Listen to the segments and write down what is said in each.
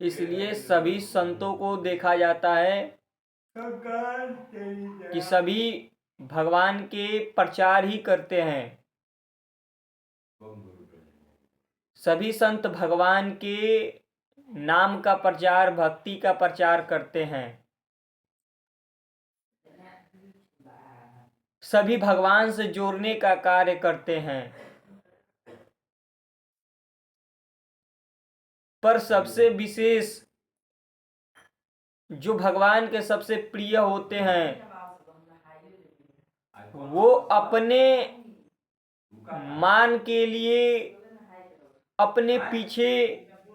इसलिए सभी संतों को देखा जाता है कि सभी भगवान के प्रचार ही करते हैं। सभी संत भगवान के नाम का प्रचार, भक्ति का प्रचार करते हैं। सभी भगवान से जोड़ने का कार्य करते हैं। पर सबसे विशेष जो भगवान के सबसे प्रिय होते हैं वो अपने मान के लिए, अपने पीछे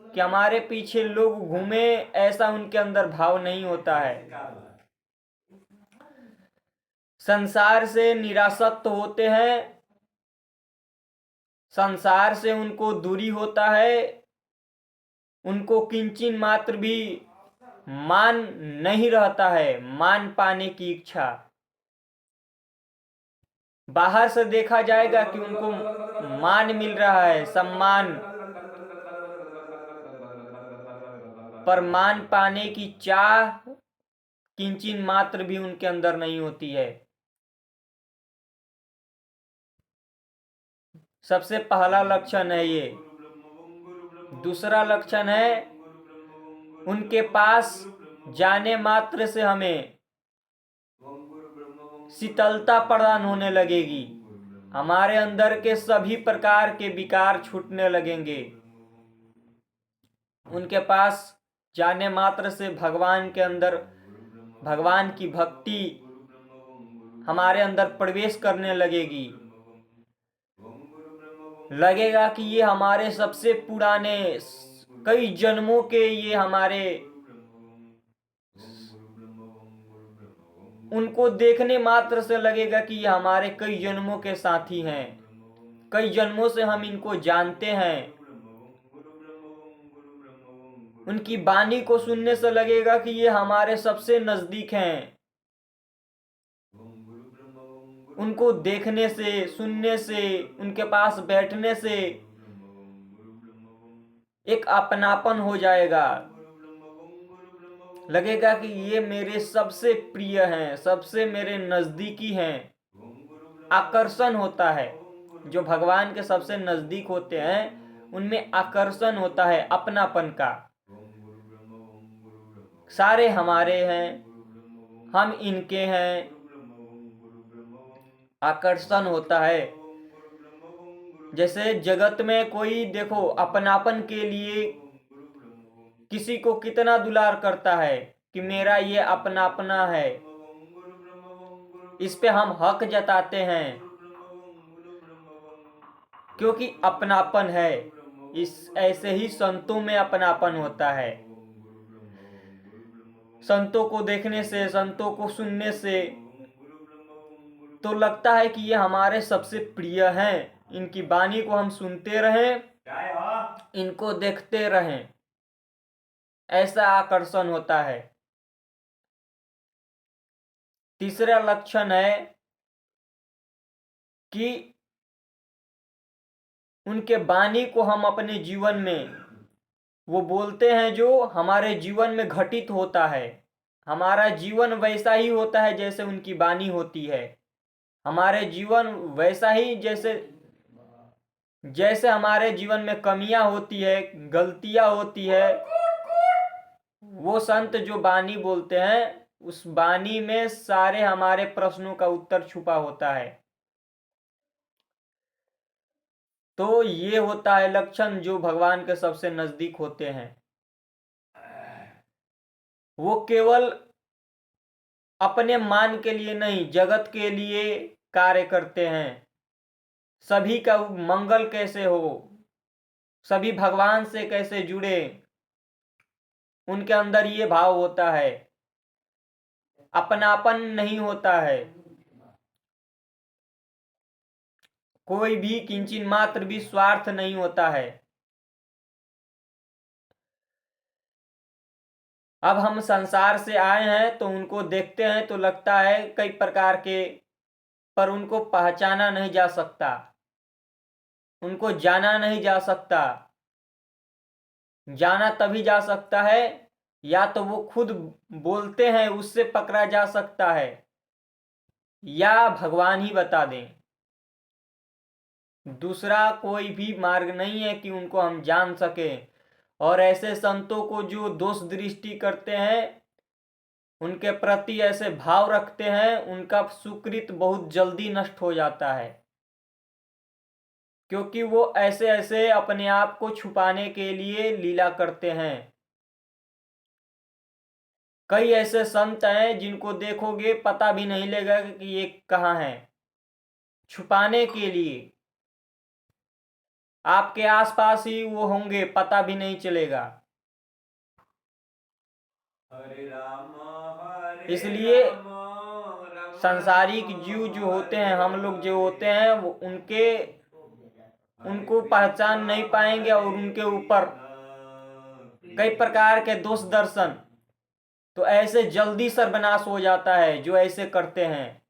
कि हमारे पीछे लोग घूमे, ऐसा उनके अंदर भाव नहीं होता है। संसार से निरासक्त होते हैं, संसार से उनको दूरी होता है, उनको किंचित मात्र भी मान नहीं रहता है, मान पाने की इच्छा। बाहर से देखा जाएगा कि उनको मान मिल रहा है, सम्मान, पर मान पाने की चाह किंचित मात्र भी उनके अंदर नहीं होती है। सबसे पहला लक्षण है ये। दूसरा लक्षण है उनके पास जाने मात्र से हमें शीतलता प्रदान होने लगेगी, हमारे अंदर के सभी प्रकार के विकार छूटने लगेंगे। उनके पास जाने मात्र से भगवान के अंदर, भगवान की भक्ति हमारे अंदर प्रवेश करने लगेगी। लगेगा कि ये हमारे सबसे पुराने कई जन्मों के, ये हमारे, उनको देखने मात्र से लगेगा कि ये हमारे कई जन्मों के साथी हैं, कई जन्मों से हम इनको जानते हैं। उनकी वाणी को सुनने से लगेगा कि ये हमारे सबसे नजदीक हैं। उनको देखने से, सुनने से, उनके पास बैठने से एक अपनापन हो जाएगा। लगेगा कि ये मेरे सबसे प्रिय हैं, सबसे मेरे नजदीकी हैं। आकर्षण होता है, जो भगवान के सबसे नजदीक होते हैं उनमें आकर्षण होता है, अपनापन का। सारे हमारे हैं, हम इनके हैं, आकर्षण होता है। जैसे जगत में कोई देखो अपनापन के लिए किसी को कितना दुलार करता है कि मेरा ये अपना अपना है, इस पे हम हक जताते हैं क्योंकि अपनापन है। इस ऐसे ही संतों में अपनापन होता है। संतों को देखने से, संतों को सुनने से तो लगता है कि ये हमारे सबसे प्रिय हैं, इनकी वाणी को हम सुनते रहें, इनको देखते रहें, ऐसा आकर्षण होता है। तीसरा लक्षण है कि उनके वाणी को हम अपने जीवन में, वो बोलते हैं जो हमारे जीवन में घटित होता है। हमारा जीवन वैसा ही होता है जैसे उनकी वाणी होती है। हमारे जीवन वैसा ही जैसे जैसे हमारे जीवन में कमियां होती है, गलतियां होती है, वो संत जो वाणी बोलते हैं उस वाणी में सारे हमारे प्रश्नों का उत्तर छुपा होता है। तो ये होता है लक्षण जो भगवान के सबसे नजदीक होते हैं। वो केवल अपने मान के लिए नहीं, जगत के लिए कार्य करते हैं। सभी का मंगल कैसे हो, सभी भगवान से कैसे जुड़े, उनके अंदर ये भाव होता है। अपनापन नहीं होता है, कोई भी किंचित मात्र भी स्वार्थ नहीं होता है। अब हम संसार से आए हैं तो उनको देखते हैं तो लगता है कई प्रकार के, पर उनको पहचाना नहीं जा सकता, उनको जाना नहीं जा सकता। जाना तभी जा सकता है या तो वो खुद बोलते हैं उससे पकड़ा जा सकता है या भगवान ही बता दें। दूसरा कोई भी मार्ग नहीं है कि उनको हम जान सकें। और ऐसे संतों को जो दोष दृष्टि करते हैं, उनके प्रति ऐसे भाव रखते हैं, उनका सुकृत बहुत जल्दी नष्ट हो जाता है, क्योंकि वो ऐसे ऐसे अपने आप को छुपाने के लिए लीला करते हैं। कई ऐसे संत हैं जिनको देखोगे पता भी नहीं लगेगा कि ये कहाँ हैं, छुपाने के लिए आपके आसपास ही वो होंगे, पता भी नहीं चलेगा। इसलिए सांसारिक जीव जो होते हैं, हम लोग जो होते हैं, वो उनको पहचान नहीं पाएंगे और उनके ऊपर कई प्रकार के दोष दर्शन तो ऐसे जल्दी सर्वनाश हो जाता है। जो ऐसे करते हैं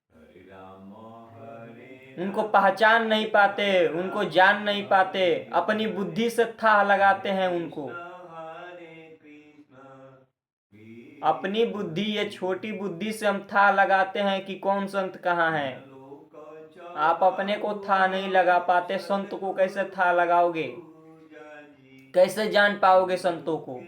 उनको पहचान नहीं पाते, उनको जान नहीं पाते, अपनी बुद्धि से था लगाते हैं उनको। अपनी बुद्धि, ये छोटी बुद्धि से हम था लगाते हैं कि कौन संत कहाँ है। आप अपने को था नहीं लगा पाते, संत को कैसे था लगाओगे? कैसे जान पाओगे संतों को?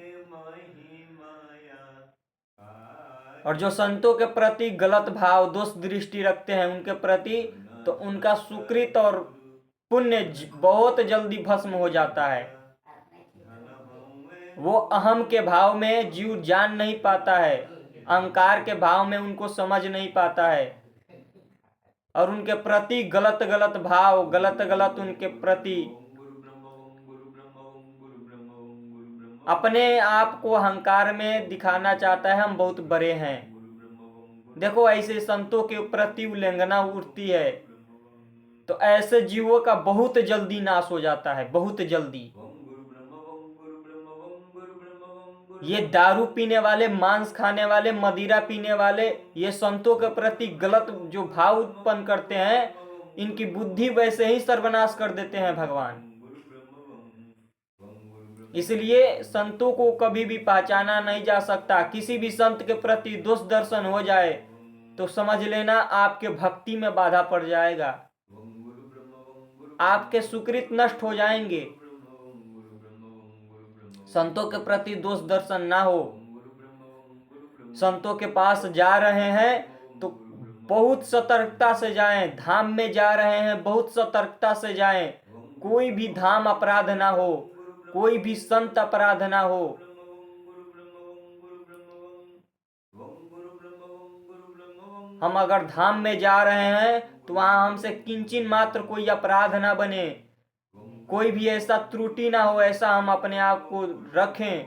और जो संतों के प्रति गलत भाव, दोष दृष्टि रखते हैं उनके प्रति, तो उनका सुकृत और पुण्य बहुत जल्दी भस्म हो जाता है। वो अहम के भाव में जीव जान नहीं पाता है, अहंकार के भाव में उनको समझ नहीं पाता है, और उनके प्रति गलत गलत भाव, गलत गलत उनके प्रति अपने आप को अहंकार में दिखाना चाहता है, हम बहुत बड़े हैं। देखो ऐसे संतों के प्रति उल्लंघना उठती है तो ऐसे जीवों का बहुत जल्दी नाश हो जाता है, बहुत जल्दी। ये दारू पीने वाले, मांस खाने वाले, मदिरा पीने वाले, ये संतों के प्रति गलत जो भाव उत्पन्न करते हैं, इनकी बुद्धि वैसे ही सर्वनाश कर देते हैं भगवान। इसलिए संतों को कभी भी पहचाना नहीं जा सकता। किसी भी संत के प्रति दोष दर्शन हो जाए तो समझ लेना आपके भक्ति में बाधा पड़ जाएगा, आपके सुकृत नष्ट हो जाएंगे। संतों के प्रति दोष दर्शन ना हो। संतों के पास जा रहे हैं तो बहुत सतर्कता से जाएं। धाम में जा रहे हैं, बहुत सतर्कता से जाएं। कोई भी धाम अपराध ना हो, कोई भी संत अपराध ना हो। हम अगर धाम में जा रहे हैं तो वहां हमसे किंचिन मात्र कोई अपराध ना बने, कोई भी ऐसा त्रुटि ना हो, ऐसा हम अपने आप को रखें।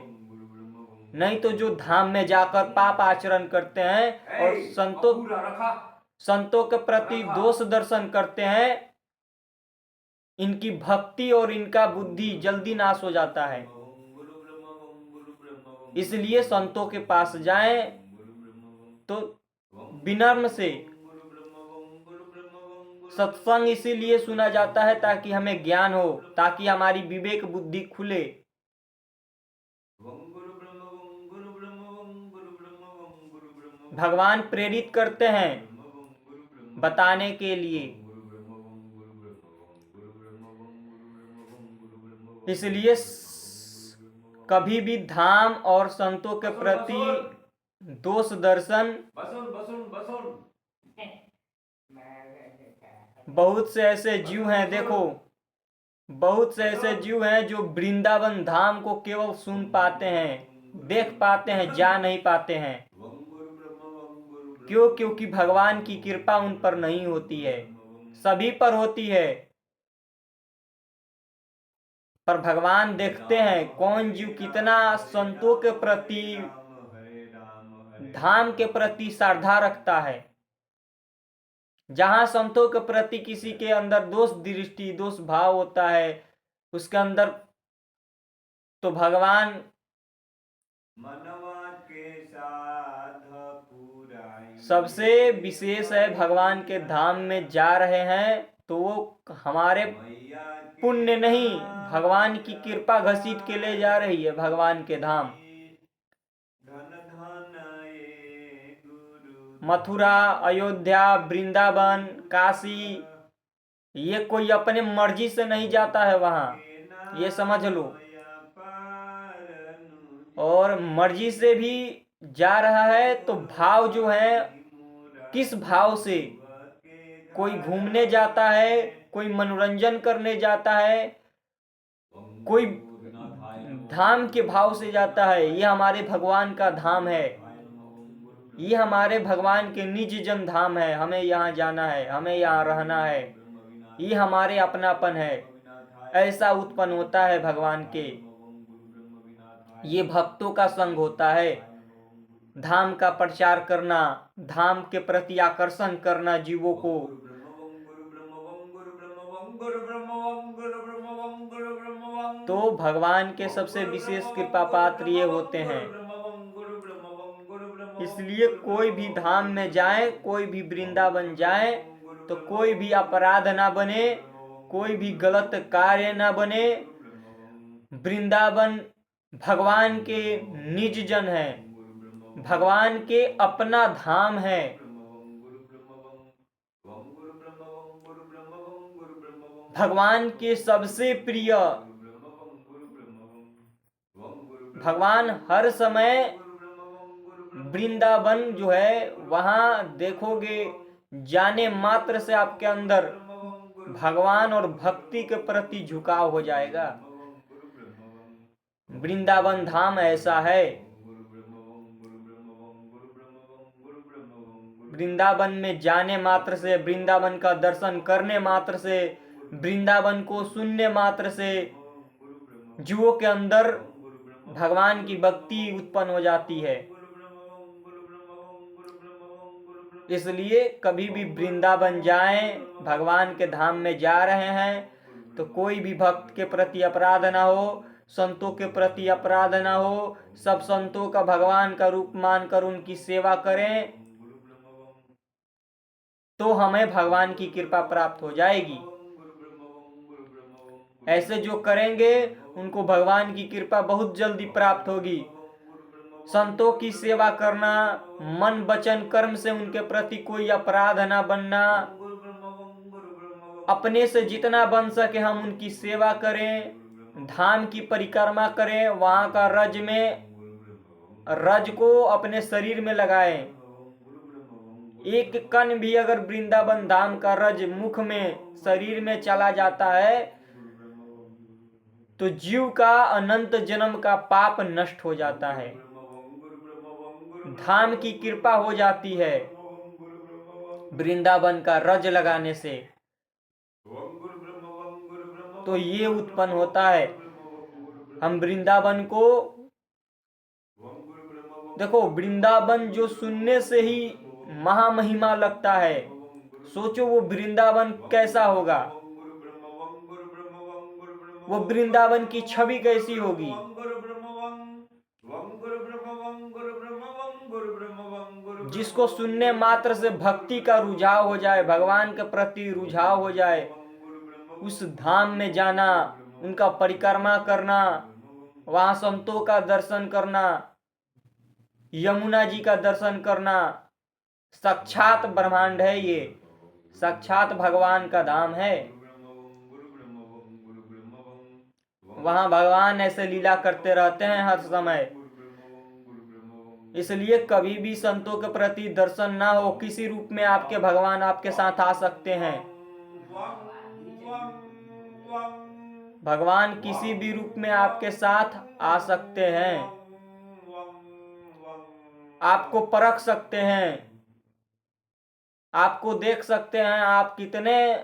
नहीं तो जो धाम में जाकर पाप आचरण करते हैं और संतों के प्रति दोष दर्शन करते हैं, इनकी भक्ति और इनका बुद्धि जल्दी नाश हो जाता है। इसलिए संतों के पास जाएं तो विनम्र से। सत्संग इसीलिए सुना जाता है ताकि हमें ज्ञान हो, ताकि हमारी विवेक बुद्धि खुले। भगवान प्रेरित करते हैं बताने के लिए, इसलिए कभी भी धाम और संतों के प्रति दोष दर्शन। बहुत से ऐसे जीव हैं, देखो बहुत से ऐसे जीव हैं जो वृंदावन धाम को केवल सुन पाते हैं, देख पाते हैं, जा नहीं पाते हैं। क्यों? क्योंकि भगवान की कृपा उन पर नहीं होती है। सभी पर होती है, पर भगवान देखते हैं कौन जीव कितना संतों के प्रति, धाम के प्रति श्रद्धा रखता है। जहां संतों के प्रति किसी के अंदर दोष दृष्टि, दोष भाव होता है, उसके अंदर तो भगवान सबसे विशेष है। भगवान के धाम में जा रहे हैं तो वो हमारे पुण्य नहीं, भगवान की कृपा घसीट के ले जा रही है भगवान के धाम। मथुरा, अयोध्या, वृंदावन, काशी, ये कोई अपने मर्जी से नहीं जाता है वहां, ये समझ लो। और मर्जी से भी जा रहा है तो भाव जो है, किस भाव से? कोई घूमने जाता है, कोई मनोरंजन करने जाता है, कोई धाम के भाव से जाता है। ये हमारे भगवान का धाम है, ये हमारे भगवान के निज जन धाम है। हमें यहाँ जाना है, हमें यहाँ रहना है, ये हमारे अपनापन है। ऐसा उत्पन्न होता है भगवान के, ये भक्तों का संग होता है। धाम का प्रचार करना, धाम के प्रति आकर्षण करना जीवों को। तो भगवान के सबसे विशेष कृपा पात्र ये होते हैं। इसलिए कोई भी धाम में जाए, कोई भी वृंदावन जाए, तो कोई भी अपराध ना बने, कोई भी गलत कार्य ना बने। वृंदावन भगवान के निज जन है, भगवान के अपना धाम है। भगवान के सबसे प्रिय, भगवान हर समय वृंदावन जो है वहां देखोगे, जाने मात्र से आपके अंदर भगवान और भक्ति के प्रति झुकाव हो जाएगा। वृंदावन धाम ऐसा है। वृंदावन में जाने मात्र से, वृंदावन का दर्शन करने मात्र से, वृंदावन को सुनने मात्र से जीवों के अंदर भगवान की भक्ति उत्पन्न हो जाती है। इसलिए कभी भी वृंदावन जाएं, भगवान के धाम में जा रहे हैं, तो कोई भी भक्त के प्रति अपराध ना हो, संतों के प्रति अपराध ना हो। सब संतों का भगवान का रूप मानकर उनकी सेवा करें, तो हमें भगवान की कृपा प्राप्त हो जाएगी। ऐसे जो करेंगे उनको भगवान की कृपा बहुत जल्दी प्राप्त होगी। संतों की सेवा करना, मन वचन कर्म से उनके प्रति कोई अपराध ना बनना, अपने से जितना बन सके हम उनकी सेवा करें, धाम की परिक्रमा करें, वहां का रज को अपने शरीर में लगाएं। एक कण भी अगर वृंदावन धाम का रज मुख में, शरीर में चला जाता है, तो जीव का अनंत जन्म का पाप नष्ट हो जाता है, धाम की कृपा हो जाती है वृंदावन का रज लगाने से। तो ये उत्पन्न होता है। हम वृंदावन को देखो, वृंदावन जो सुनने से ही महामहिमा लगता है, सोचो वो वृंदावन कैसा होगा, वो वृंदावन की छवि कैसी होगी। जिसको सुनने मात्र से भक्ति का रुझाव हो जाए, भगवान के प्रति रुझाव हो जाए, उस धाम में जाना, उनका परिक्रमा करना, वहां संतों का दर्शन करना, यमुना जी का दर्शन करना, साक्षात ब्रह्मांड है ये, साक्षात भगवान का धाम है। वहां भगवान ऐसे लीला करते रहते हैं हर समय। इसलिए कभी भी संतों के प्रति दर्शन ना हो, किसी रूप में आपके भगवान आपके साथ आ सकते हैं। भगवान किसी भी रूप में आपके साथ आ सकते हैं, आपको परख सकते हैं, आपको देख सकते हैं आप कितने,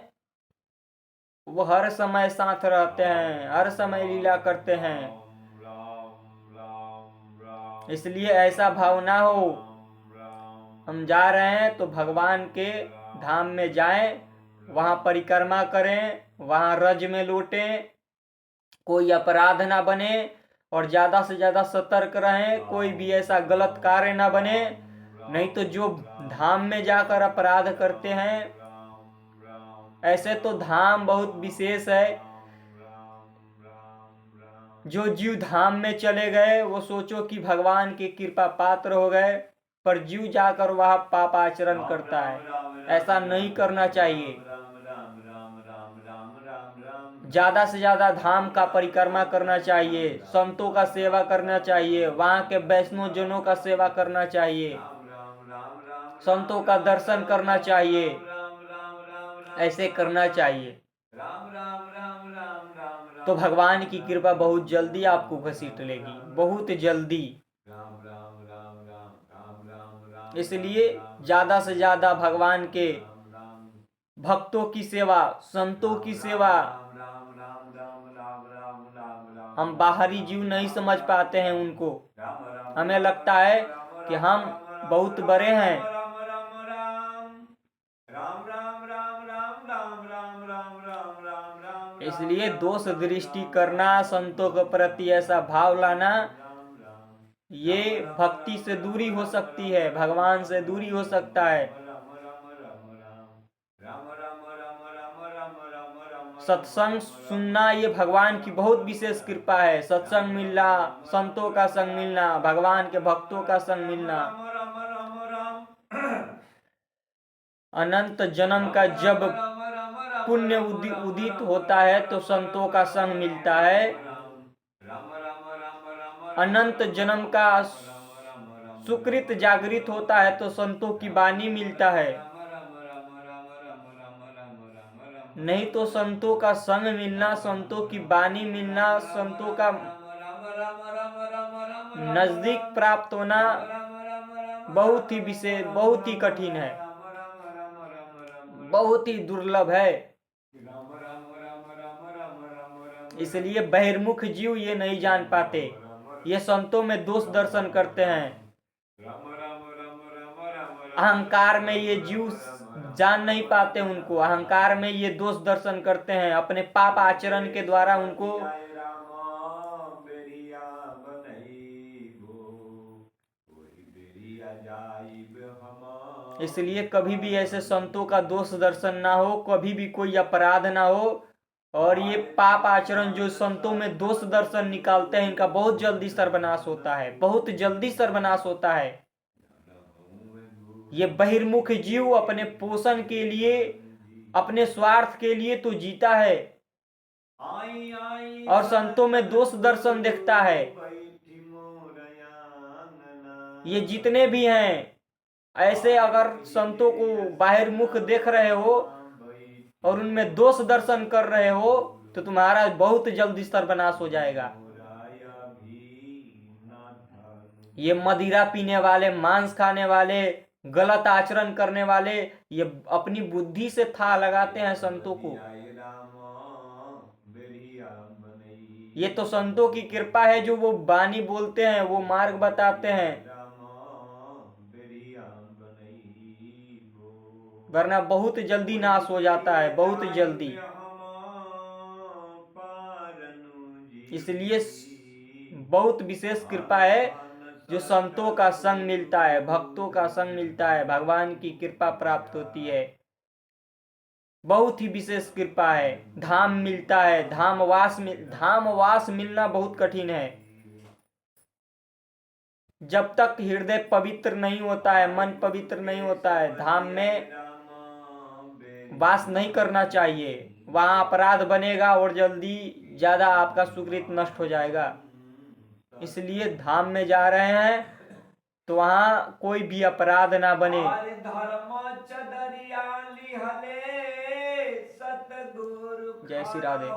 वो हर समय साथ रहते हैं, हर समय लीला करते हैं। इसलिए ऐसा भाव ना हो, हम जा रहे हैं तो भगवान के धाम में जाएं, वहां परिक्रमा करें, वहां रज में लौटें, कोई अपराध ना बने, और ज्यादा से ज्यादा सतर्क रहें, कोई भी ऐसा गलत कार्य ना बने। नहीं तो जो धाम में जाकर अपराध करते हैं, ऐसे तो धाम बहुत विशेष है। जो जीव धाम में चले गए वो सोचो कि भगवान की कृपा पात्र हो गए, पर जीव जाकर वह पाप आचरण करता है। ऐसा नहीं करना चाहिए। ज्यादा से ज्यादा धाम का परिक्रमा करना चाहिए, संतों का सेवा करना चाहिए, वहां के वैष्णव जनों का सेवा करना चाहिए, संतों का दर्शन करना चाहिए। ऐसे करना चाहिए तो भगवान की कृपा बहुत जल्दी आपको घसीट लेगी, बहुत जल्दी। इसलिए ज्यादा से ज्यादा भगवान के भक्तों की सेवा, संतों की सेवा। हम बाहरी जीव नहीं समझ पाते हैं उनको। हमें लगता है कि हम बहुत बड़े हैं। इसलिए दोष दृष्टि करना, संतों के प्रति ऐसा भाव लाना, ये भक्ति से दूरी हो सकती है, भगवान से दूरी हो सकता है। सत्संग सुनना ये भगवान की बहुत विशेष कृपा है। सत्संग मिलना, संतों का संग मिलना, भगवान के भक्तों का संग मिलना। अनंत जन्म का जब पुण्य उदित होता है तो संतों का संग मिलता है। अनंत जन्म का सुकृत जागृत होता है तो संतों की वाणी मिलता है। नहीं तो संतों का संग मिलना, संतों की वाणी मिलना, संतों का नजदीक प्राप्त होना बहुत ही विशेष, बहुत ही कठिन है, बहुत ही दुर्लभ है। इसलिए बहिर्मुख जीव ये नहीं जान पाते, ये संतों में दोष दर्शन करते हैं। अहंकार में ये जीव जान नहीं पाते उनको, अहंकार में ये दोष दर्शन करते हैं, अपने पाप आचरण के द्वारा उनको इसलिए कभी भी ऐसे संतों का दोष दर्शन ना हो, कभी भी कोई अपराध ना हो। और ये पाप आचरण जो संतों में दोष दर्शन निकालते हैं, इनका बहुत जल्दी सर्वनाश होता है, बहुत जल्दी सर्वनाश होता है। ये बहिर्मुख जीव अपने पोषण के लिए, अपने स्वार्थ के लिए तो जीता है और संतों में दोष दर्शन देखता है। ये जितने भी हैं ऐसे, अगर संतों को बहिर्मुख देख रहे हो और उनमें दोष दर्शन कर रहे हो तो तुम्हारा बहुत जल्दी सर्वनाश हो जाएगा। ये मदिरा पीने वाले, मांस खाने वाले, गलत आचरण करने वाले, ये अपनी बुद्धि से था लगाते हैं संतों को। ये तो संतों की कृपा है जो वो वाणी बोलते हैं, वो मार्ग बताते हैं, वरना बहुत जल्दी नाश हो जाता है, बहुत जल्दी। इसलिए बहुत विशेष कृपा है जो संतों का संग मिलता है, भक्तों का संग मिलता है, भगवान की कृपा प्राप्त होती है। बहुत ही विशेष कृपा है। धाम मिलता है, धामवास मिलना बहुत कठिन है। जब तक हृदय पवित्र नहीं होता है, मन पवित्र नहीं होता है, धाम में वास नहीं करना चाहिए। वहां अपराध बनेगा और जल्दी ज्यादा आपका सुकृत नष्ट हो जाएगा। इसलिए धाम में जा रहे हैं तो वहां कोई भी अपराध ना बने। जय श्री राधे।